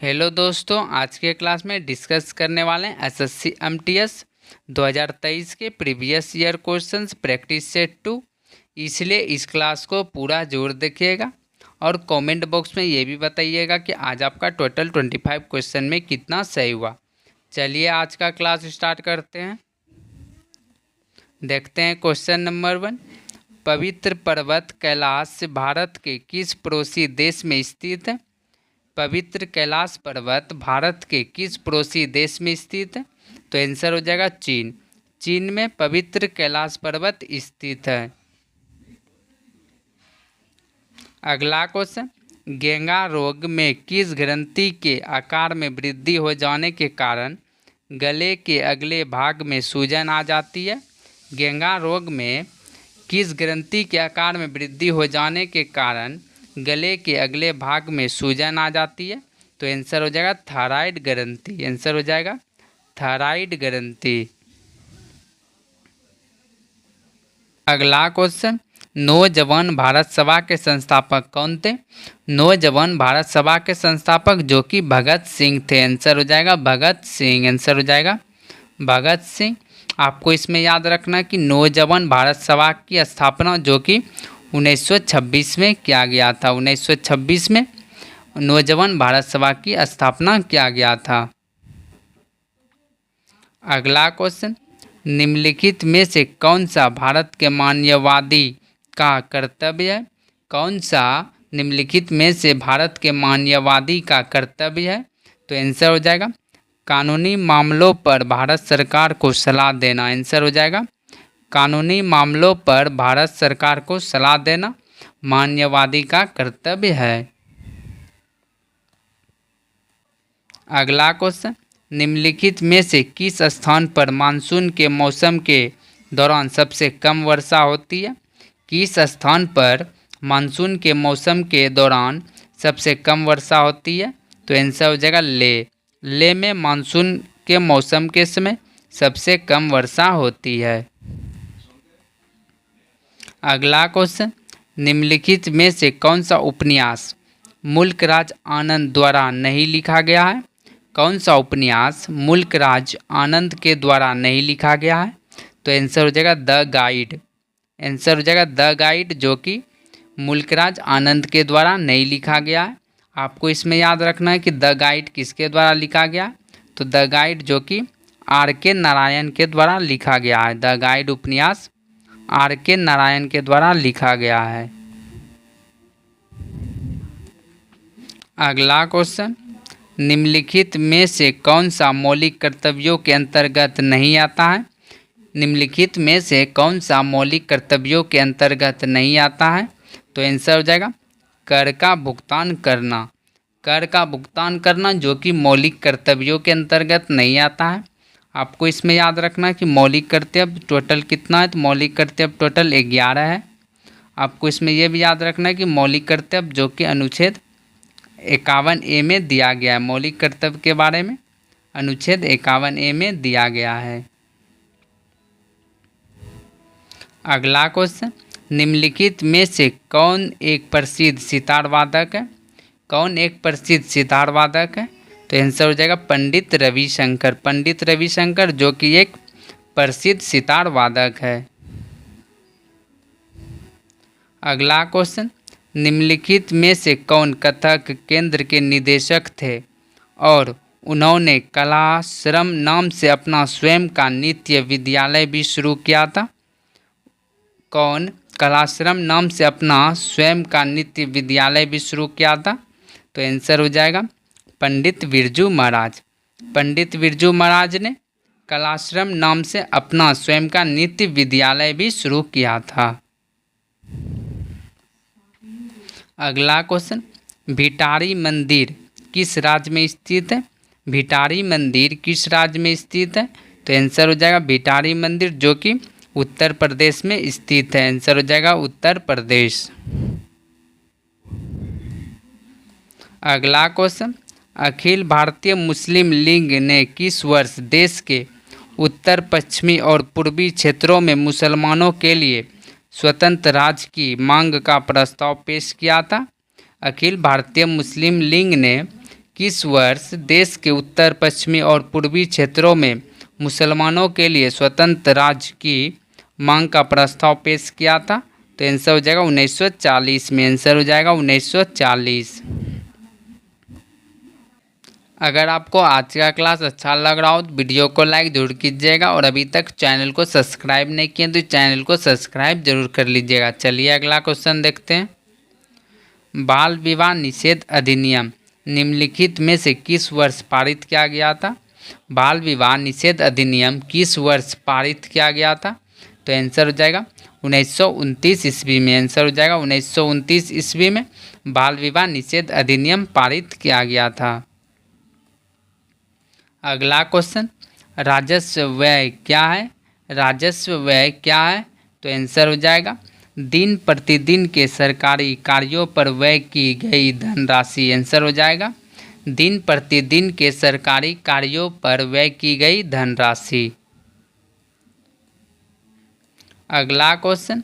Hello दोस्तों, आज के क्लास में डिस्कस करने वाले हैं एसएससी एमटीएस 2023 के previous year questions practice set 2। इसलिए इस क्लास को पूरा जोर देखिएगा और कमेंट बॉक्स में ये भी बताइएगा कि आज आपका टोटल 25 क्वेश्चन में कितना सही हुआ। चलिए आज का क्लास स्टार्ट करते हैं। देखते हैं क्वेश्चन नंबर 1। पवित्र पर्वत कैलाश भारत के किस पड़ोसी देश में स्थित है? पवित्र कैलाश पर्वत भारत के किस पड़ोसी देश में स्थित है? तो आंसर हो जाएगा चीन। चीन में पवित्र कैलाश पर्वत स्थित है। अगला क्वेश्चन, गेंगा रोग में किस ग्रंथि के आकार में वृद्धि हो जाने के कारण गले के अगले भाग में सूजन आ जाती है? गेंगा रोग में किस ग्रंथि के आकार में वृद्धि हो जाने के कारण गले के अगले भाग में सूजन आ जाती है? तो आंसर हो जाएगा थायराइड ग्रंथि। आंसर हो जाएगा थायराइड ग्रंथि। अगला क्वेश्चन, नौजवान भारत सभा के संस्थापक कौन थे? नौजवान भारत सभा के संस्थापक जो कि भगत सिंह थे। आंसर हो जाएगा भगत सिंह। आंसर हो जाएगा भगत सिंह। आपको इसमें याद रखना कि नौजवान भारत सभा की स्थापना जो कि 1926 में किया गया था। 1926 में नौजवान भारत सभा की स्थापना किया गया था। अगला क्वेश्चन, निम्नलिखित में से कौन सा भारत के मानववादी का कर्तव्य है? कौन सा निम्नलिखित में से भारत के मानववादी का कर्तव्य है? तो आंसर हो जाएगा कानूनी मामलों पर भारत सरकार को सलाह देना। आंसर हो जाएगा कानूनी मामलों पर भारत सरकार को सलाह देना मानववादी का कर्तव्य है। अगला क्वेश्चन, निम्नलिखित में से किस स्थान पर मानसून के मौसम के दौरान सबसे कम वर्षा होती है? किस स्थान पर मानसून के मौसम के दौरान सबसे कम वर्षा होती है? तो आंसर हो जाएगा लेह। लेह में मानसून के मौसम के समय सबसे कम वर्षा होती है। अगला क्वेश्चन, निम्नलिखित में से कौन सा उपन्यास मुल्क राज आनंद द्वारा नहीं लिखा गया है? कौन सा उपन्यास मुल्क राज आनंद के द्वारा नहीं लिखा गया है? तो आंसर हो जाएगा द गाइड। आंसर हो जाएगा द गाइड जो कि मुल्क राज आनंद के द्वारा नहीं लिखा गया है। आपको इसमें याद रखना है कि द गाइड किसके द्वारा लिखा गया? तो द गाइड जो कि R.K. नारायण के द्वारा लिखा गया है। द गाइड उपन्यास R.K. नारायण के द्वारा लिखा गया है। अगला क्वेश्चन, निम्नलिखित में से कौन सा मौलिक कर्तव्यों के अंतर्गत नहीं आता है? निम्नलिखित में से कौन सा मौलिक कर्तव्यों के अंतर्गत नहीं आता है? तो आंसर हो जाएगा कर का भुगतान करना। कर का भुगतान करना जो कि मौलिक कर्तव्यों के अंतर्गत नहीं आता है। आपको इसमें याद रखना कि मौलिक कर्तव्य टोटल कितना है? तो मौलिक कर्तव्य टोटल 11 है। आपको इसमें यह भी याद रखना है कि मौलिक कर्तव्य जो कि अनुच्छेद 51A में दिया गया है। मौलिक कर्तव्य के बारे में अनुच्छेद 51A में दिया गया है। अगला क्वेश्चन, निम्नलिखित में से कौन एक प्रसिद्ध सितार वादक है? कौन एक प्रसिद्ध सितार वादक है? तो आंसर हो जाएगा पंडित रविशंकर। पंडित रविशंकर जो कि एक प्रसिद्ध सितार वादक है। अगला क्वेश्चन, निम्नलिखित में से कौन कथक केंद्र के निदेशक थे और उन्होंने कलाश्रम नाम से अपना स्वयं का नृत्य विद्यालय भी शुरू किया था? कौन कलाश्रम नाम से अपना स्वयं का नृत्य विद्यालय भी शुरू किया था? तो आंसर हो जाएगा पंडित बिरजू महाराज। पंडित बिरजू महाराज ने कलाश्रम नाम से अपना स्वयं का नृत्य विद्यालय भी शुरू किया था। अगला क्वेश्चन, भिटारी मंदिर किस राज्य में स्थित है? भिटारी मंदिर किस राज्य में स्थित है? तो आंसर हो जाएगा भिटारी मंदिर जो कि उत्तर प्रदेश में स्थित है। आंसर हो जाएगा उत्तर प्रदेश। अगला क्वेश्चन, अखिल भारतीय मुस्लिम लीग ने किस वर्ष देश के उत्तर पश्चिमी और पूर्वी क्षेत्रों में मुसलमानों के लिए स्वतंत्र राज्य की मांग का प्रस्ताव पेश किया था? अखिल भारतीय मुस्लिम लीग ने किस वर्ष देश के उत्तर पश्चिमी और पूर्वी क्षेत्रों में मुसलमानों के लिए स्वतंत्र राज्य की मांग का प्रस्ताव पेश किया था? तो आंसर हो जाएगा 1940 में। आंसर हो जाएगा 1940। अगर आपको आज का क्लास अच्छा लग रहा हो तो वीडियो को लाइक जरूर कीजिएगा और अभी तक चैनल को सब्सक्राइब नहीं किए तो चैनल को सब्सक्राइब जरूर कर लीजिएगा। चलिए अगला क्वेश्चन देखते हैं। बाल विवाह निषेध अधिनियम निम्नलिखित में से किस वर्ष पारित किया गया था? बाल विवाह निषेध अधिनियम किस वर्ष पारित किया गया था? तो आंसर हो जाएगा 1929 ईस्वी में। आंसर हो जाएगा 1929 ईस्वी में बाल विवाह निषेध अधिनियम पारित किया गया था। अगला क्वेश्चन, राजस्व व्यय क्या है? राजस्व व्यय क्या है? तो आंसर हो जाएगा दिन प्रतिदिन के सरकारी कार्यों पर व्यय की गई धनराशि। आंसर हो जाएगा दिन प्रतिदिन के सरकारी कार्यों पर व्यय की गई धनराशि। अगला क्वेश्चन,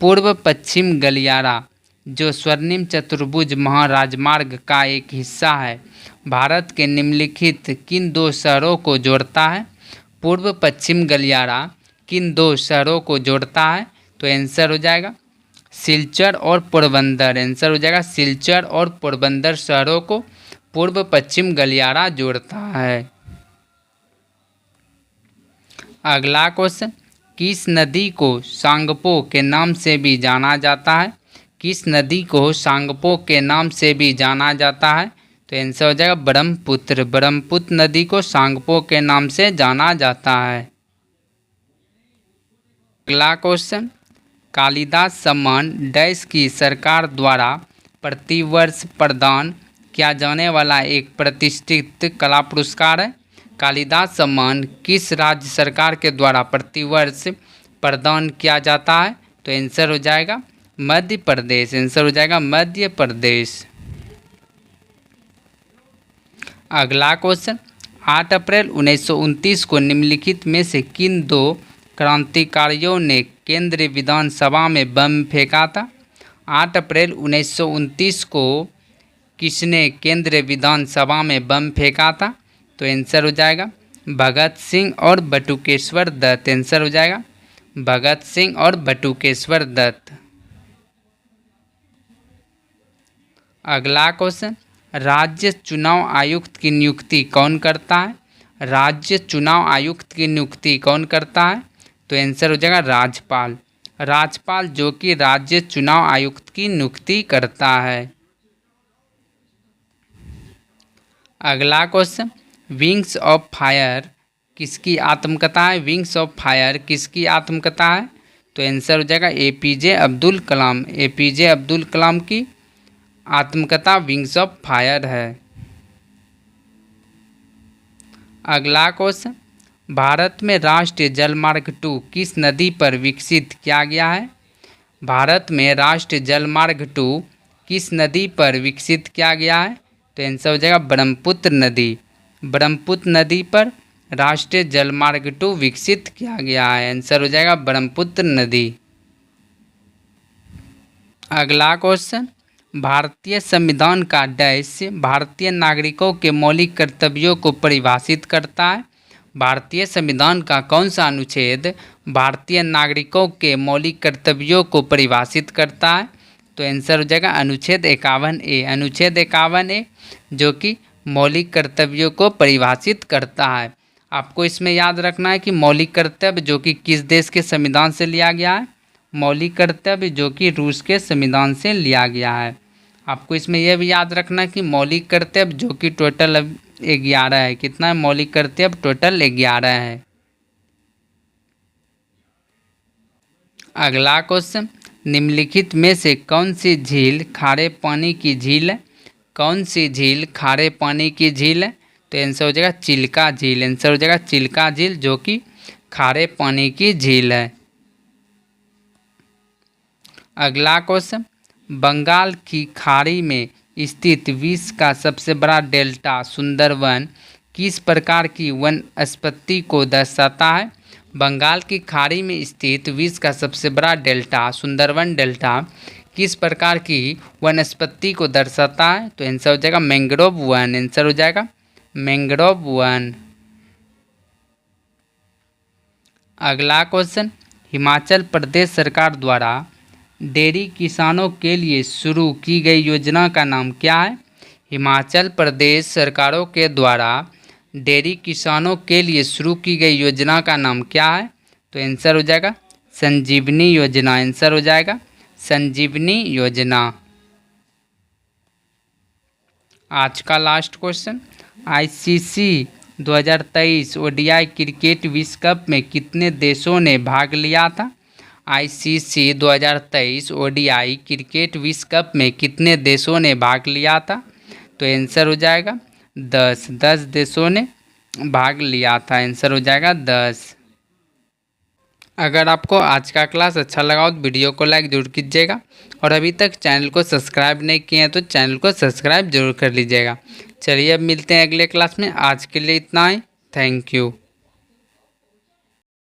पूर्व पश्चिम गलियारा जो स्वर्णिम चतुर्भुज महाराजमार्ग का एक हिस्सा है भारत के निम्नलिखित किन दो शहरों को जोड़ता है? पूर्व पश्चिम गलियारा किन दो शहरों को जोड़ता है? तो आंसर हो जाएगा सिलचर और पोरबंदर। आंसर हो जाएगा सिलचर और पोरबंदर शहरों को पूर्व पश्चिम गलियारा जोड़ता है। अगला क्वेश्चन, किस नदी को सांगपो के नाम से भी जाना जाता है? किस नदी को सांगपो के नाम से भी जाना जाता है? तो आंसर हो जाएगा ब्रह्मपुत्र। ब्रह्मपुत्र नदी को सांगपो के नाम से जाना जाता है। अगला क्वेश्चन, कालिदास सम्मान डैश की सरकार द्वारा प्रतिवर्ष प्रदान किया जाने वाला एक प्रतिष्ठित कला पुरस्कार है? कालिदास सम्मान किस राज्य सरकार के द्वारा प्रतिवर्ष प्रदान किया जाता है? तो आंसर हो जाएगा मध्य प्रदेश। आंसर हो जाएगा मध्य प्रदेश। अगला क्वेश्चन, 8 अप्रैल 1929 को निम्नलिखित में से किन दो क्रांतिकारियों ने केंद्रीय विधानसभा में बम फेंका था? 8 अप्रैल 1929 को किसने केंद्रीय विधानसभा में बम फेंका था? तो आंसर हो जाएगा भगत सिंह और बटुकेश्वर दत्त। आंसर हो जाएगा भगत सिंह और बटुकेश्वर दत्त। अगला क्वेश्चन, राज्य चुनाव आयुक्त की नियुक्ति कौन करता है? राज्य चुनाव आयुक्त की नियुक्ति कौन करता है? तो आंसर हो जाएगा राज्यपाल। राज्यपाल जो कि राज्य चुनाव आयुक्त की नियुक्ति करता है। अगला क्वेश्चन, विंग्स ऑफ फायर किसकी आत्मकथा है? विंग्स ऑफ फायर किसकी आत्मकथा है? तो आंसर हो जाएगा एपीजे अब्दुल कलाम। एपीजे अब्दुल कलाम की आत्मकथा विंग्स ऑफ फायर है। अगला क्वेश्चन, भारत में राष्ट्रीय जलमार्ग 2 किस नदी पर विकसित किया गया है? भारत में राष्ट्रीय जलमार्ग 2 किस नदी पर विकसित किया गया है? तो आंसर हो जाएगा ब्रह्मपुत्र नदी। ब्रह्मपुत्र नदी पर राष्ट्रीय जलमार्ग 2 विकसित किया गया है। आंसर हो जाएगा ब्रह्मपुत्र नदी। अगला क्वेश्चन, भारतीय संविधान का डैश भारतीय नागरिकों के मौलिक कर्तव्यों को परिभाषित करता है? भारतीय संविधान का कौन सा अनुच्छेद भारतीय नागरिकों के मौलिक कर्तव्यों को परिभाषित करता है? तो आंसर हो जाएगा अनुच्छेद 51A। अनुच्छेद 51A जो कि मौलिक कर्तव्यों को परिभाषित करता है। आपको इसमें याद रखना है कि मौलिक कर्तव्य जो कि किस देश के संविधान से लिया गया है? मौलिक कर्तव्य जो कि रूस के संविधान से लिया गया है। आपको इसमें यह भी याद रखना है कि मौलिक कर्तव्य जो कि टोटल 11 है। कितना है मौलिक कर्तव्य? टोटल 11 है। अगला क्वेश्चन, निम्नलिखित में से कौन सी झील खारे पानी की झील है? कौन सी झील खारे पानी की झील है? तो आंसर हो जाएगा चिल्का झील। आंसर हो जाएगा चिल्का झील जो कि खारे पानी की झील है। अगला क्वेश्चन, बंगाल की खाड़ी में स्थित विश्व का सबसे बड़ा डेल्टा सुंदरवन किस प्रकार की वनस्पति को दर्शाता है? बंगाल की खाड़ी में स्थित विश्व का सबसे बड़ा डेल्टा सुंदरवन डेल्टा किस प्रकार की वनस्पति को दर्शाता है? तो आंसर हो जाएगा मैंग्रोव वन। आंसर हो जाएगा मैंग्रोव वन। अगला क्वेश्चन, हिमाचल प्रदेश सरकार द्वारा डेयरी किसानों के लिए शुरू की गई योजना का नाम क्या है? हिमाचल प्रदेश सरकारों के द्वारा डेयरी किसानों के लिए शुरू की गई योजना का नाम क्या है? तो आंसर हो जाएगा संजीवनी योजना। आंसर हो जाएगा संजीवनी योजना। आज का last question, ICC 2023 ODI cricket विश्व कप में कितने देशों ने भाग लिया था? आईसीसी 2023 ओडीआई क्रिकेट विश्व कप में कितने देशों ने भाग लिया था? तो आंसर हो जाएगा 10 देशों ने भाग लिया था। आंसर हो जाएगा 10। अगर आपको आज का क्लास अच्छा लगा हो तो वीडियो को लाइक जरूर कीजिएगा और अभी तक चैनल को सब्सक्राइब नहीं किए हैं तो चैनल को सब्सक्राइब जरूर कर लीजिएगा। चलिए अब मिलते हैं अगले क्लास में। आज के लिए इतना ही। Thank you.